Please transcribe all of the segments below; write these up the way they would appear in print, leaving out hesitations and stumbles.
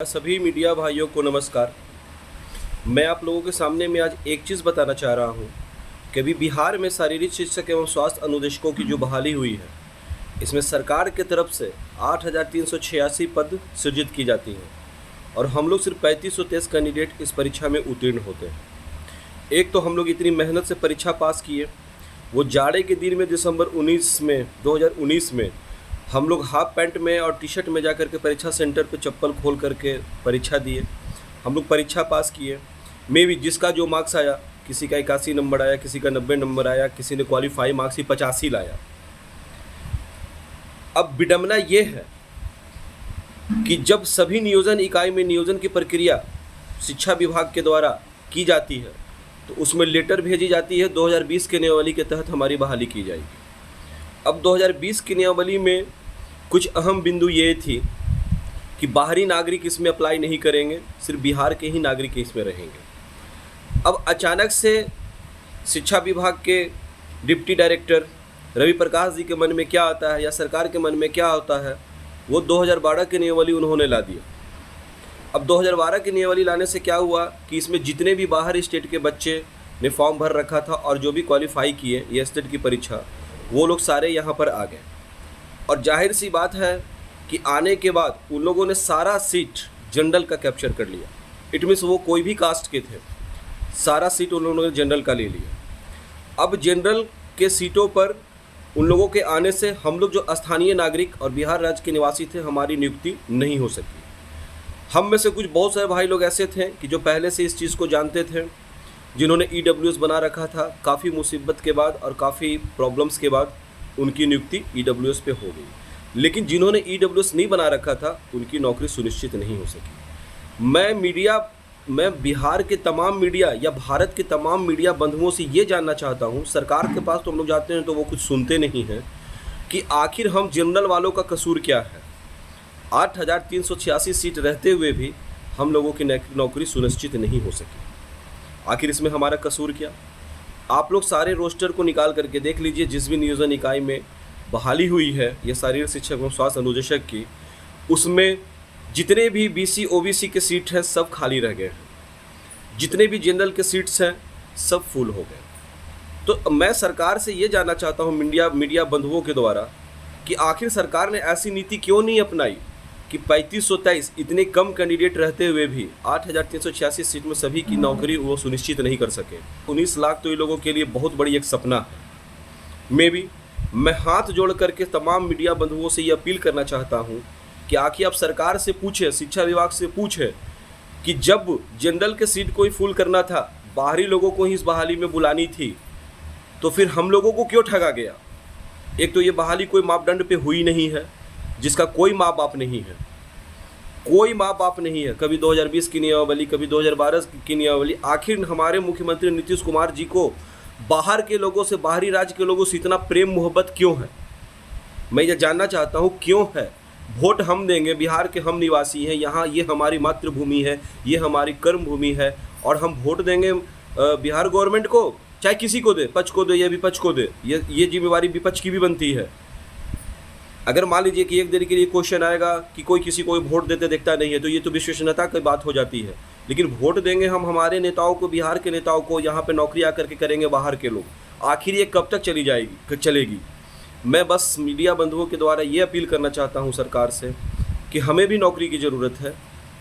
सभी मीडिया भाइयों को नमस्कार। मैं आप लोगों के सामने में आज एक चीज़ बताना चाह रहा हूँ कि अभी बिहार में शारीरिक शिक्षक एवं स्वास्थ्य अनुदेशकों की जो बहाली हुई है, इसमें सरकार के तरफ से 8,386 पद सृजित की जाती हैं और हम लोग सिर्फ 3523 कैंडिडेट इस परीक्षा में उत्तीर्ण होते हैं। एक तो हम लोग इतनी मेहनत से परीक्षा पास किए, वो जाड़े के दिन में दिसंबर 2019 में हम लोग हाफ पैंट में और टी शर्ट में जा कर के परीक्षा सेंटर पे चप्पल खोल करके परीक्षा दिए। हम लोग परीक्षा पास किए। में भी जिसका जो मार्क्स आया, किसी का 81 नंबर आया, किसी का 90 नंबर आया, किसी ने क्वालिफाई मार्क्स ही 85 लाया। अब विडंबना ये है कि जब सभी नियोजन इकाई में नियोजन की प्रक्रिया शिक्षा विभाग के द्वारा की जाती है तो उसमें लेटर भेजी जाती है 2020 के नियमावली के तहत हमारी बहाली की जाएगी। अब 2020 की नियमावली में कुछ अहम बिंदु ये थी कि बाहरी नागरिक इसमें अप्लाई नहीं करेंगे, सिर्फ बिहार के ही नागरिक इसमें रहेंगे। अब अचानक से शिक्षा विभाग के डिप्टी डायरेक्टर रवि प्रकाश जी के मन में क्या आता है या सरकार के मन में क्या होता है, वो 2012 की नियमावली उन्होंने ला दिया। अब 2012 की नियमावली लाने से क्या हुआ कि इसमें जितने भी बाहर स्टेट के बच्चे ने फॉर्म भर रखा था और जो भी क्वालिफाई किए ये स्टेट की परीक्षा, वो लोग सारे यहाँ पर आ गए। और जाहिर सी बात है कि आने के बाद उन लोगों ने सारा सीट जनरल का कैप्चर कर लिया। इट मीन्स वो कोई भी कास्ट के थे, सारा सीट उन लोगों ने जनरल का ले लिया। अब जनरल के सीटों पर उन लोगों के आने से हम लोग जो स्थानीय नागरिक और बिहार राज्य के निवासी थे, हमारी नियुक्ति नहीं हो सकी। हम में से कुछ बहुत सारे भाई लोग ऐसे थे कि जो पहले से इस चीज़ को जानते थे, जिन्होंने EWS बना रखा था। काफ़ी मुसीबत के बाद और काफ़ी प्रॉब्लम्स के बाद उनकी नियुक्ति EWS पे हो गई, लेकिन जिन्होंने EWS नहीं बना रखा था उनकी नौकरी सुनिश्चित नहीं हो सकी। मैं बिहार के तमाम मीडिया या भारत के तमाम मीडिया बंधुओं से ये जानना चाहता हूँ, सरकार के पास तो हम लोग जाते हैं तो वो कुछ सुनते नहीं हैं, कि आखिर हम जनरल वालों का कसूर क्या है। 8,386 सीट रहते हुए भी हम लोगों की नौकरी सुनिश्चित नहीं हो सकी। आखिर इसमें हमारा कसूर क्या? आप लोग सारे रोस्टर को निकाल करके देख लीजिए। जिस भी नियोजन इकाई में बहाली हुई है ये शारीरिक शिक्षक एवं स्वास्थ्य अनुदेशक की, उसमें जितने भी BC OBC के सीट हैं सब खाली रह गए हैं। जितने भी जनरल के सीट्स हैं सब फुल हो गए। तो मैं सरकार से ये जानना चाहता हूँ मीडिया बंधुओं के द्वारा कि आखिर सरकार ने ऐसी नीति क्यों नहीं अपनाई कि 3523 इतने कम कैंडिडेट रहते हुए भी 8,386 सीट में सभी की नौकरी वो सुनिश्चित नहीं कर सके। 19 लाख तो ये लोगों के लिए बहुत बड़ी एक सपना है। मैं हाथ जोड़ करके तमाम मीडिया बंधुओं से ये अपील करना चाहता हूँ कि आखिर आप सरकार से पूछे, शिक्षा विभाग से पूछे कि जब जनरल के सीट को ही फुल करना था, बाहरी लोगों को ही इस बहाली में बुलानी थी, तो फिर हम लोगों को क्यों ठगा गया? एक तो ये बहाली कोई मापदंड पे हुई नहीं है, जिसका कोई माँ बाप नहीं है, कोई माँ बाप नहीं है। कभी 2020 की नियमावली, कभी 2012 की नियमावली। आखिर हमारे मुख्यमंत्री नीतीश कुमार जी को बाहर के लोगों से, बाहरी राज्य के लोगों से इतना प्रेम मोहब्बत क्यों है? मैं ये जानना चाहता हूँ क्यों है। वोट हम देंगे, बिहार के हम निवासी हैं, यहाँ ये हमारी मातृभूमि है, ये हमारी कर्म भूमि है, और हम वोट देंगे बिहार गवर्नमेंट को, चाहे किसी को दे, पक्ष को दे या विपक्ष को दे। ये जिम्मेवारी विपक्ष की भी बनती है। अगर मान लीजिए कि एक देर के लिए क्वेश्चन आएगा कि कोई किसी को वोट देते देखता नहीं है, तो ये तो विश्वसनीयता की बात हो जाती है। लेकिन वोट देंगे हम हमारे नेताओं को, बिहार के नेताओं को, यहाँ पे नौकरी आकर के करेंगे बाहर के लोग। आखिर ये कब तक चलेगी? मैं बस मीडिया बंधुओं के द्वारा ये अपील करना चाहता हूँ सरकार से कि हमें भी नौकरी की ज़रूरत है।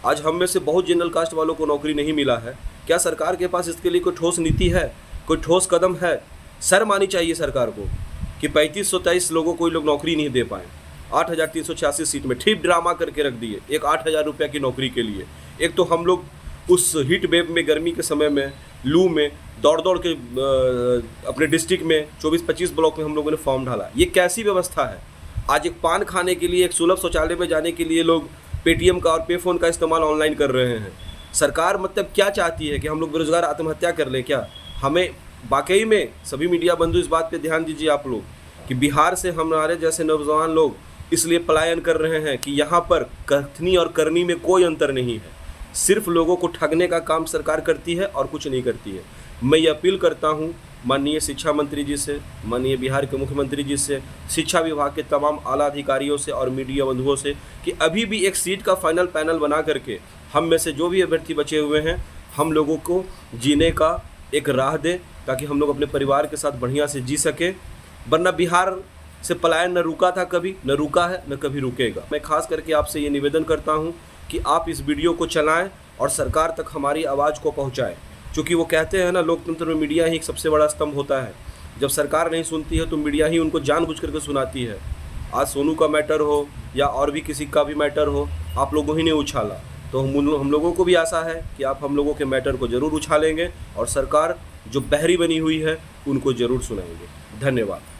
आज हम में से बहुत जनरल कास्ट वालों को नौकरी नहीं मिला है। क्या सरकार के पास इसके लिए कोई ठोस नीति है, कोई ठोस कदम है? शर्म आनी चाहिए सरकार को कि 3523 लोगों को लोग नौकरी नहीं दे पाए। 8,386 सीट में ठीक ड्रामा करके रख दिए एक 8,000 रुपये की नौकरी के लिए। एक तो हम लोग उस हीट वेव में, गर्मी के समय में, लू में दौड़ के अपने डिस्ट्रिक्ट में 24-25 ब्लॉक में हम लोगों ने फॉर्म डाला। ये कैसी व्यवस्था है? आज एक पान खाने के लिए, एक सुलभ शौचालय में जाने के लिए लोग पेटीएम का और पे फ़ोन का इस्तेमाल ऑनलाइन कर रहे हैं। सरकार मतलब क्या चाहती है कि हम लोग बेरोजगार आत्महत्या कर लें क्या? हमें वाकई में सभी मीडिया बंधु इस बात पे ध्यान दीजिए आप लोग कि बिहार से हमारे जैसे नौजवान लोग इसलिए पलायन कर रहे हैं कि यहाँ पर कथनी और करनी में कोई अंतर नहीं है। सिर्फ लोगों को ठगने का काम सरकार करती है और कुछ नहीं करती है। मैं ये अपील करता हूँ माननीय शिक्षा मंत्री जी से, माननीय बिहार के मुख्यमंत्री जी से, शिक्षा विभाग के तमाम आला अधिकारियों से और मीडिया बंधुओं से कि अभी भी एक सीट का फाइनल पैनल बना करके हम में से जो भी अभ्यर्थी बचे हुए हैं हम लोगों को जीने का एक राह दे, ताकि हम लोग अपने परिवार के साथ बढ़िया से जी सके। वरना बिहार से पलायन न रुका था कभी, न रुका है, न कभी रुकेगा। मैं खास करके आपसे ये निवेदन करता हूँ कि आप इस वीडियो को चलाएं और सरकार तक हमारी आवाज़ को पहुँचाएं, क्योंकि वो कहते हैं ना, लोकतंत्र में मीडिया ही एक सबसे बड़ा स्तंभ होता है। जब सरकार नहीं सुनती है तो मीडिया ही उनको जानबूझ करके सुनाती है। आज सोनू का मैटर हो या और भी किसी का भी मैटर हो, आप लोगों ही ने उछाला, तो हम लोगों को भी आशा है कि आप हम लोगों के मैटर को ज़रूर उछालेंगे और सरकार जो बहरी बनी हुई है उनको ज़रूर सुनाएंगे। धन्यवाद।